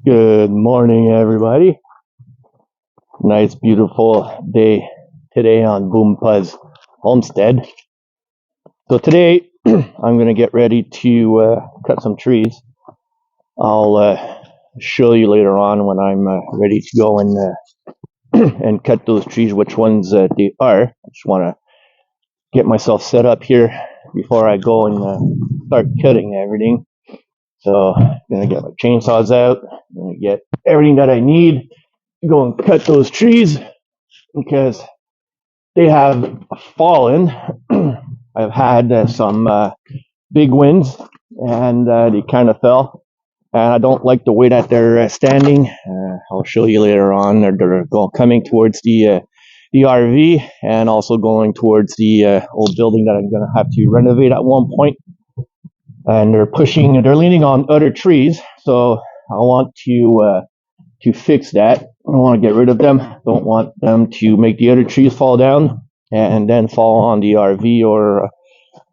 Good morning, everybody. Nice, beautiful day today on Boom Puzz Homestead. So today, I'm gonna get ready to cut some trees. I'll show you later on when I'm ready to go and and cut those trees, which ones they are. I just want to get myself set up here before I go and start cutting everything. So I'm gonna get my chainsaws out. I'm gonna get everything that I need to go and cut those trees because they have fallen. I've had some big winds and they kind of fell. And I don't like the way that they're standing. I'll show you later on. They're coming towards the RV and also going towards the old building that I'm going to have to renovate at one point. And they're leaning on other trees. So I want to fix that. I don't want to get rid of them. Don't want them to make the other trees fall down and then fall on the RV or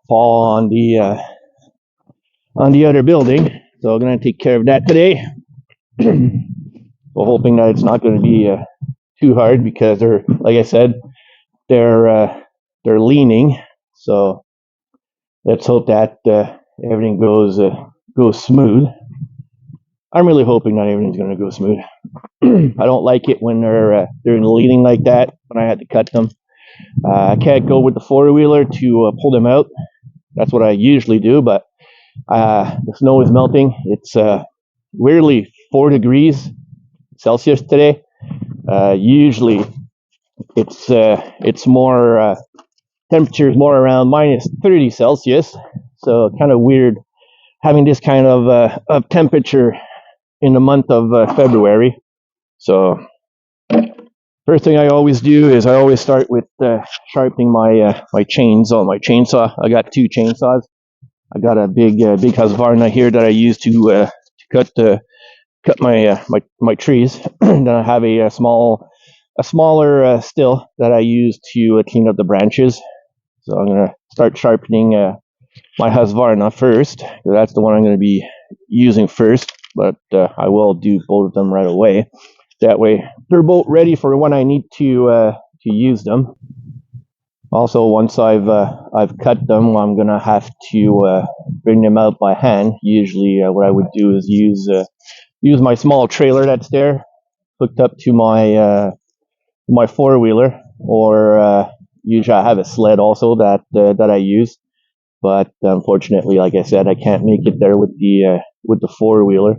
fall on the other building. So I'm gonna take care of that today. We're hoping that it's not going to be too hard because they're, like I said, they're leaning. So let's hope that everything goes smooth. I'm really hoping that everything's going to go smooth. I don't like it when they're leaning like that. When I had to cut them, I can't go with the four-wheeler to pull them out. That's what I usually do, but the snow is melting. It's weirdly 4 degrees Celsius today. Usually, it's more temperature is more around minus 30 Celsius. So kind of weird having this kind of temperature in the month of February. So first thing I always do is I always start with sharpening my my chainsaw. I got 2 chainsaws. I got a big Husqvarna here that I use to cut my trees. Then I have a smaller still that I use to clean up the branches. So I'm gonna start sharpening my Husqvarna first. That's the one I'm gonna be using first, but I will do both of them right away. That way they're both ready for when I need to use them. Also, once I've cut them, I'm gonna have to bring them out by hand. Usually, what I would do is use my small trailer that's there, hooked up to my four-wheeler, or usually I have a sled also that I use. But unfortunately, like I said, I can't make it there with the four-wheeler,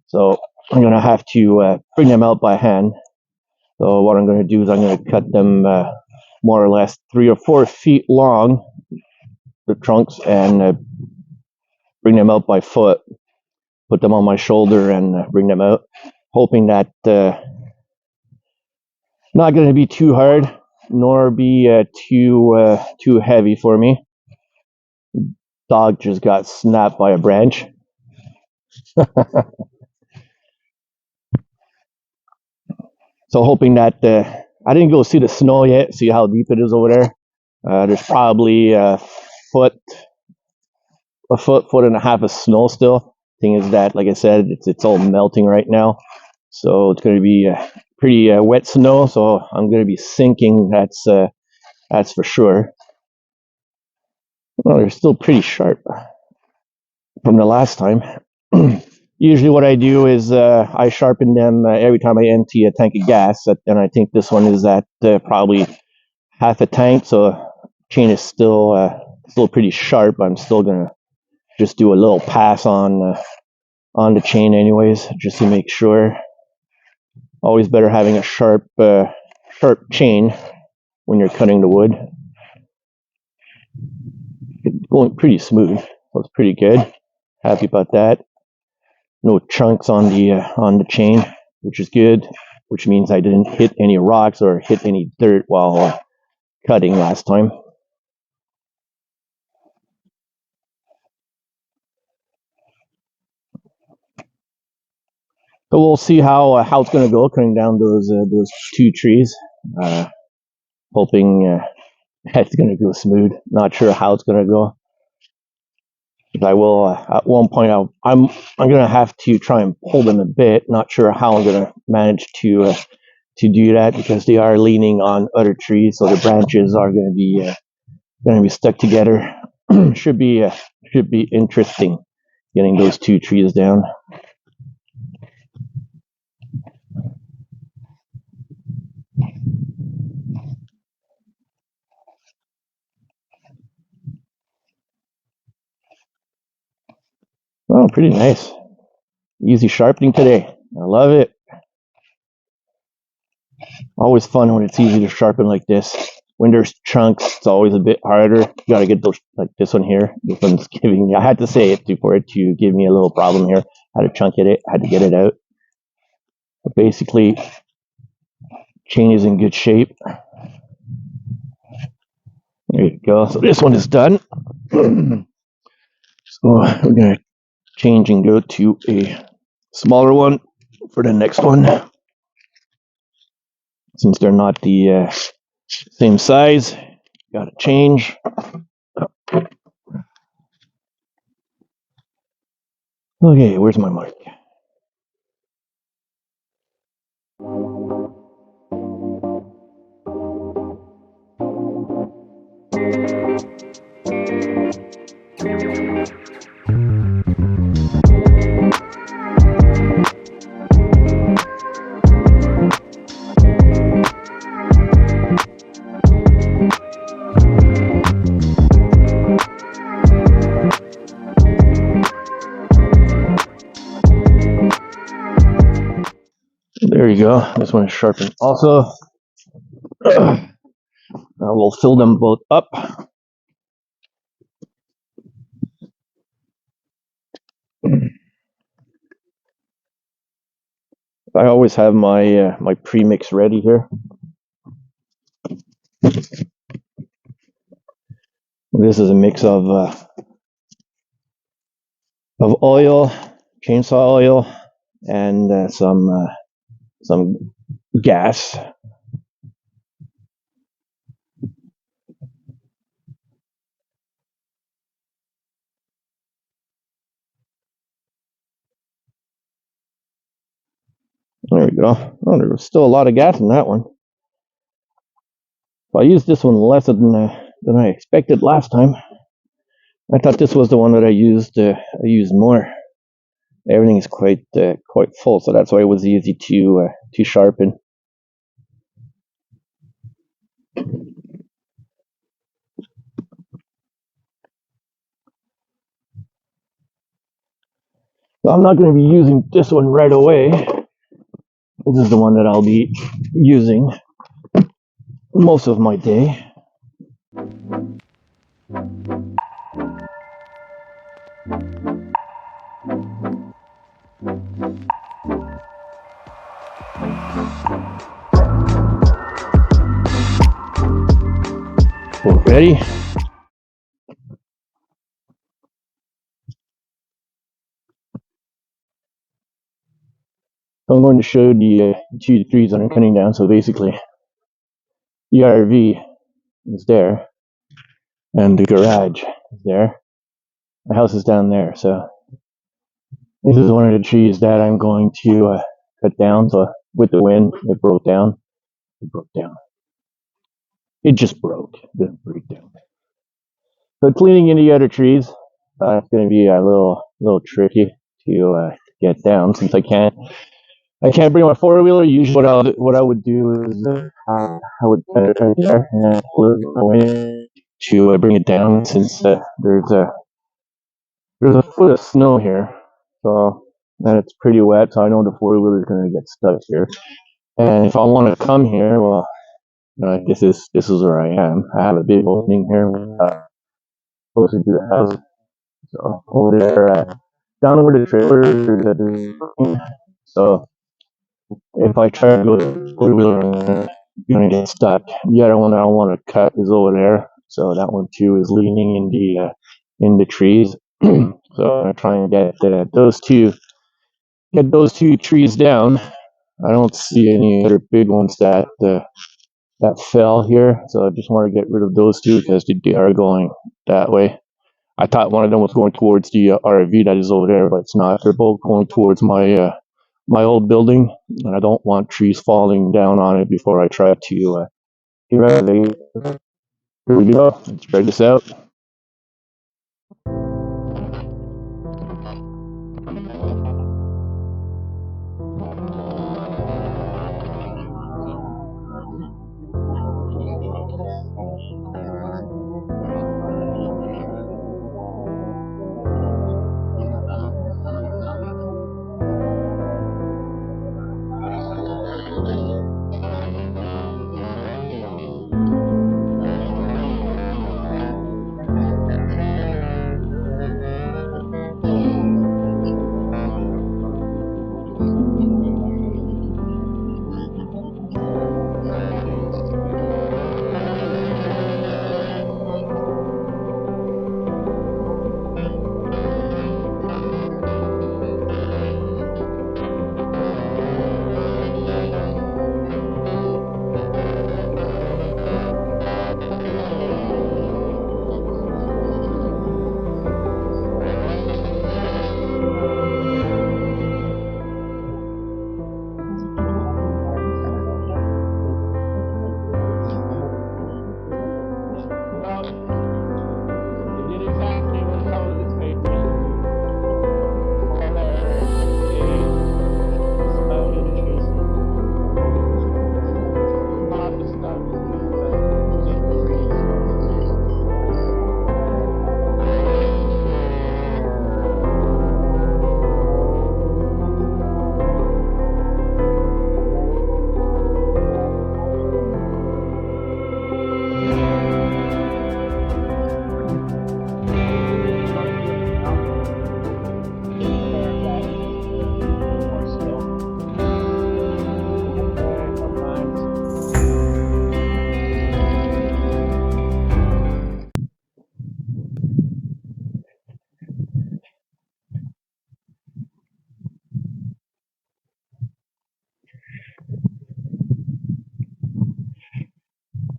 so I'm gonna have to bring them out by hand. So what I'm gonna do is I'm gonna cut them more or less 3 or 4 feet long, the trunks, and bring them out by foot. Put them on my shoulder and bring them out, hoping that not going to be too hard nor be too heavy for me. Dog just got snapped by a branch. So hoping that I didn't go see the snow yet, see how deep it is over there. There's probably a foot and a half of snow still. Thing is that, like I said, it's all melting right now, so it's going to be pretty wet snow. So I'm going to be sinking. That's for sure. Well, they're still pretty sharp from the last time. Usually what I do is I sharpen them every time I empty a tank of gas, and I think this one is at probably half a tank, so chain is still pretty sharp. I'm still gonna just do a little pass on the chain anyways, just to make sure. Always better having a sharp chain when you're cutting the wood. It's going pretty smooth, so it's pretty good. Happy about that. No chunks on the chain, which is good, which means I didn't hit any rocks or hit any dirt while cutting last time. So we'll see how it's going to go cutting down those 2 trees. Hoping it's going to go smooth. Not sure how it's going to go. I will at one point. I'm gonna have to try and pull them a bit. Not sure how I'm gonna manage to do that because they are leaning on other trees, so the branches are gonna be stuck together. Should be interesting getting those two trees down. Oh, pretty nice. Easy sharpening today. I love it. Always fun when it's easy to sharpen like this. When there's chunks, it's always a bit harder. You gotta get those, like this one here. This one's giving me, I had to say it for it to give me a little problem here. I had to chunk it, I had to get it out. But basically, chain is in good shape. There you go. So this one is done. So we're gonna change and go to a smaller one for the next one. Since they're not the same size, gotta change. Okay, where's my mark? There you go. This one is sharpened also. I will fill them both up. I always have my my premix ready here. This is a mix of oil, chainsaw oil, and some gas. There we go. Oh, there was still a lot of gas in that one. So I used this one less than I expected last time. I thought this was the one that I used more. Everything is quite full, so that's why it was easy to sharpen. So I'm not going to be using this one right away. This is the one that I'll be using most of my day. Ready? I'm going to show the 2 trees that I'm cutting down. So basically, the RV is there, and the garage is there. The house is down there. So this is one of the trees that I'm going to cut down. So with the wind, it broke down. It broke down. It just broke. It didn't break down. So cleaning any other trees, it's going to be a little tricky to get down since I can't bring my 4-wheeler. Usually, what I would do is I would put it right there and pull it away to bring it down since there's a foot of snow here, so and it's pretty wet. So I know the 4-wheeler is going to get stuck here. And if I want to come here, well, this is where I am. I have a big opening here. Closer to the house. So over there, down where the trailer is. So if I try to go to the 4-wheeler, I'm gonna get stuck. The other one I want to cut is over there. So that one too is leaning in the trees. So I'm gonna try and get those two trees down. I don't see any other big ones that fell here. So I just want to get rid of those two because they are going that way. I thought one of them was going towards the RV that is over there, but it's not. They're both going towards my my old building, and I don't want trees falling down on it before I try to eradicate. Here we go. Let's try this out.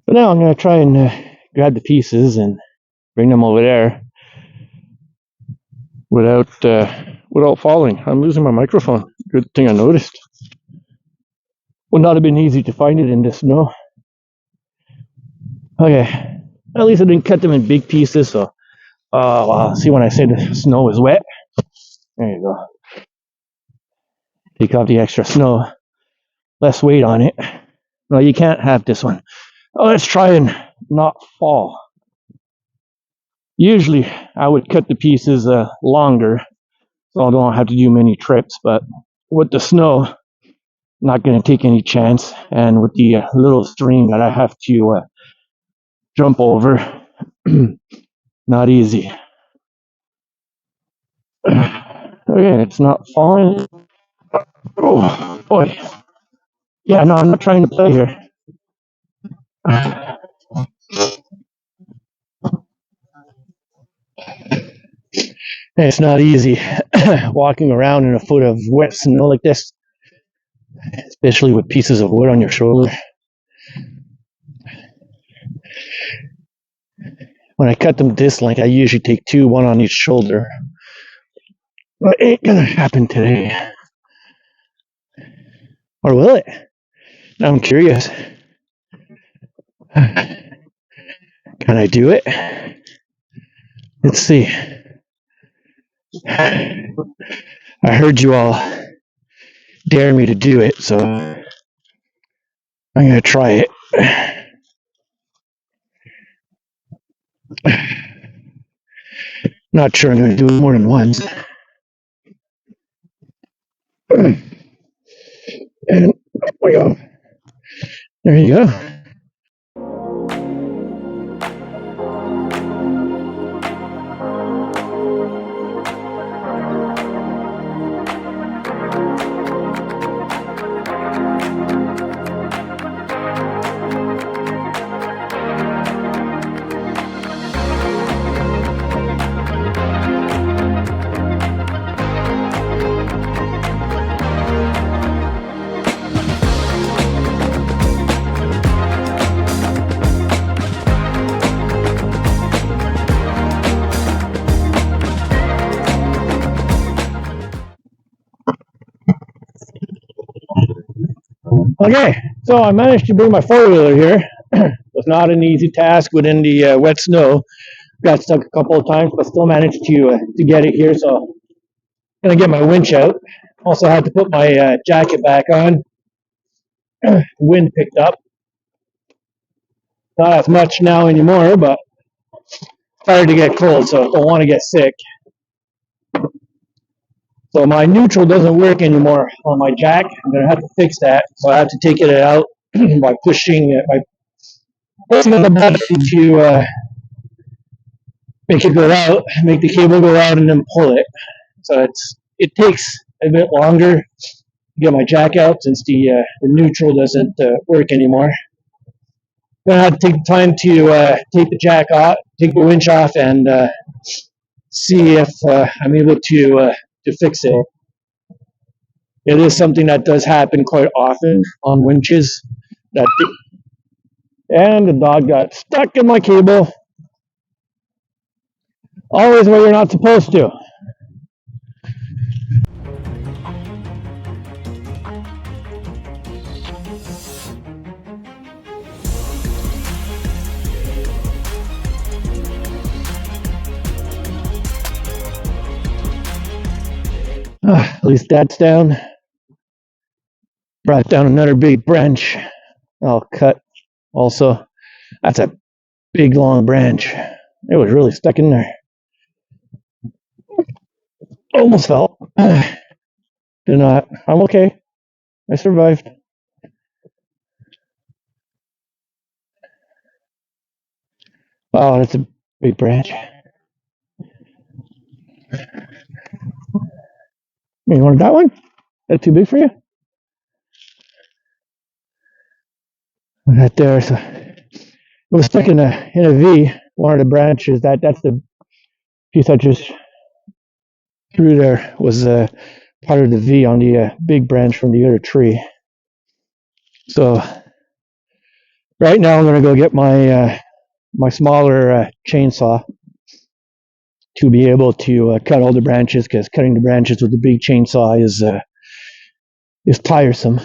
But now I'm going to try and grab the pieces and bring them over there without without falling. I'm losing my microphone. Good thing I noticed. Would not have been easy to find it in the snow. Okay, at least I didn't cut them in big pieces. So, well, see when I say the snow is wet. There you go. Take off the extra snow. Less weight on it. No, you can't have this one. Oh, let's try and not fall. Usually, I would cut the pieces longer, so I don't have to do many trips. But with the snow, not going to take any chance. And with the little stream that I have to jump over, not easy. Okay, it's not falling. Oh, boy. Yeah, no, I'm not trying to play here. It's not easy walking around in a foot of wet snow like this, especially with pieces of wood on your shoulder. When I cut them this length, I usually take two, one on each shoulder. But it ain't gonna happen today. Or will it? Now I'm curious. Can I do it? Let's see. I heard you all dare me to do it, so I'm gonna try it. Not sure I'm gonna do it more than once. And there we go. There you go. Okay, so I managed to bring my four-wheeler here. It was not an easy task within the wet snow. Got stuck a couple of times, but still managed to get it here. So I'm gonna get my winch out. Also had to put my jacket back on. Wind picked up. Not as much now anymore, but started to get cold, so don't want to get sick. So my neutral doesn't work anymore on my jack. I'm gonna have to fix that. So I have to take it out by pushing on the button to make it go out, make the cable go out, and then pull it. So it takes a bit longer to get my jack out since the neutral doesn't work anymore. I'm gonna have to take the time to take the jack off, take the winch off, and see if I'm able to fix it. It is something that does happen quite often on winches. And the dog got stuck in my cable. Always where you're not supposed to. At least that's down. Brought down another big branch. I'll cut also. That's a big long branch. It was really stuck in there. Almost fell. Did not. I'm okay. I survived. Wow, that's a big branch. You wanted that one? That too big for you? Right there. So it was stuck in a V. One of the branches. That's the piece I just through there was part of the V on the big branch from the other tree. So right now I'm gonna go get my my smaller chainsaw to be able to cut all the branches, because cutting the branches with the big chainsaw is tiresome.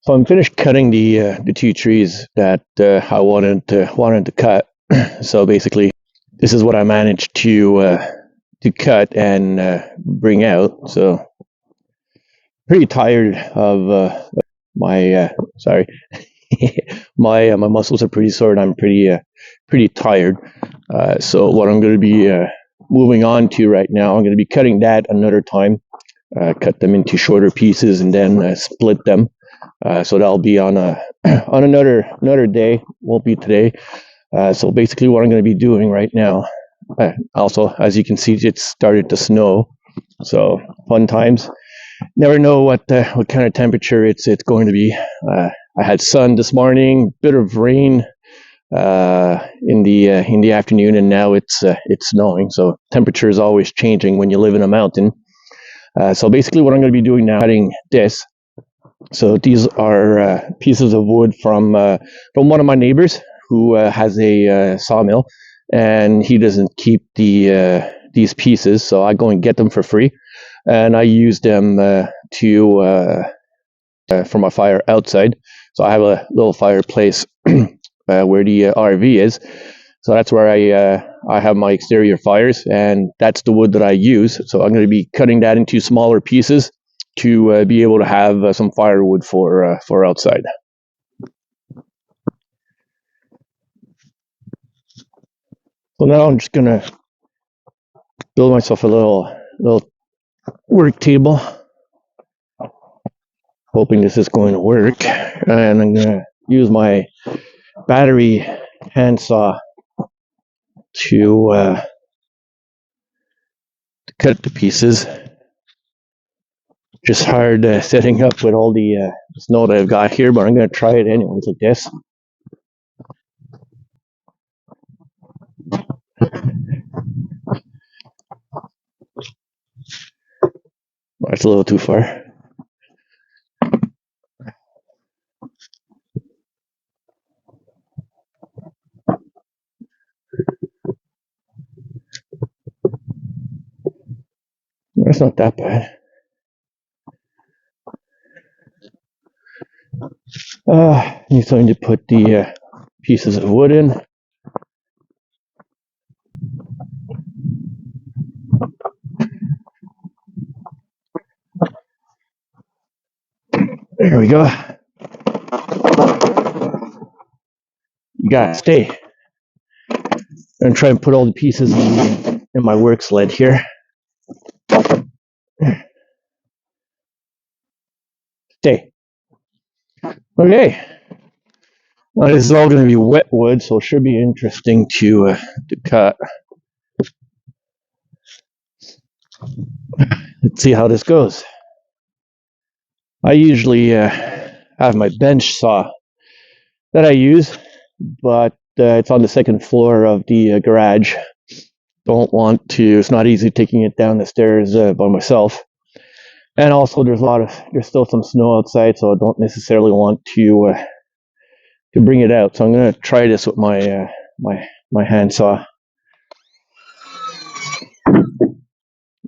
So I'm finished cutting the two trees that I wanted to cut. So basically, this is what I managed to cut and bring out. So pretty tired of my sorry, my muscles are pretty sore and I'm pretty tired. So what I'm going to be moving on to right now, I'm going to be cutting that another time. Cut them into shorter pieces and then split them. So that'll be on on another day. Won't be today. So basically, what I'm going to be doing right now. Also, as you can see, it's started to snow. So fun times. Never know what kind of temperature it's going to be. I had sun this morning, bit of rain in the afternoon, and now it's snowing. So temperature is always changing when you live in a mountain. So basically, what I'm going to be doing now, cutting this. So these are pieces of wood from one of my neighbors who has a sawmill, and he doesn't keep these pieces. So I go and get them for free, and I use them for my fire outside. So I have a little fireplace where the RV is. So that's where I have my exterior fires, and that's the wood that I use. So I'm going to be cutting that into smaller pieces to be able to have some firewood for outside. So now I'm just going to build myself a little work table, hoping this is going to work, and I'm going to use my battery handsaw to cut the pieces. Just hard setting up with all the snow that I've got here, but I'm going to try it anyways like this. That's a little too far. That's not that bad. Need something to put the pieces of wood in. There we go. You gotta stay. I'm gonna try and put all the pieces in my work sled here. Stay. Okay. Well, this is all going to be wet wood, so it should be interesting to cut. Let's see how this goes. I usually have my bench saw that I use, but it's on the second floor of the garage. Don't want to. It's not easy taking it down the stairs by myself. And also, there's still some snow outside, so I don't necessarily want to bring it out. So I'm going to try this with my my handsaw.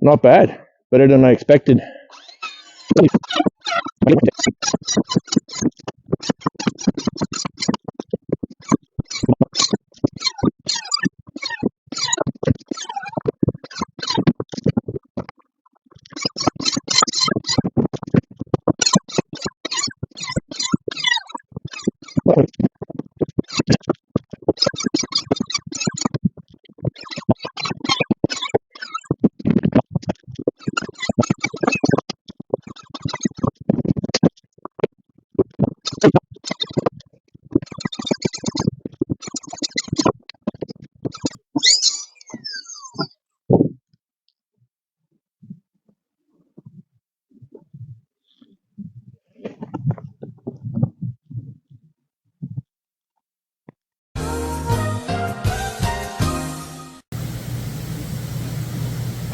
Not bad. Better than I expected.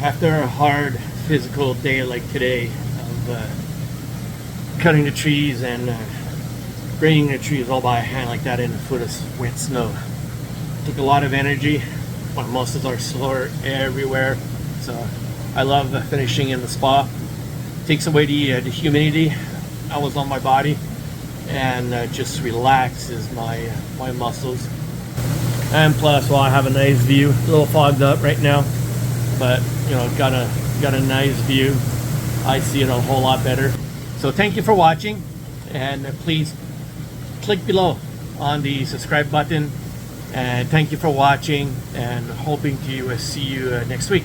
After a hard physical day like today of cutting the trees and bringing the trees all by hand like that in a foot of wet snow, it took a lot of energy. My muscles are sore everywhere, so I love finishing in the spa. Takes away the humidity that was on my body, and just relaxes my my muscles. And plus, well, I have a nice view. A little fogged up right now, but you know, got a nice view. I see it a whole lot better. So thank you for watching, and please click below on the subscribe button. And thank you for watching, and hoping to see you next week.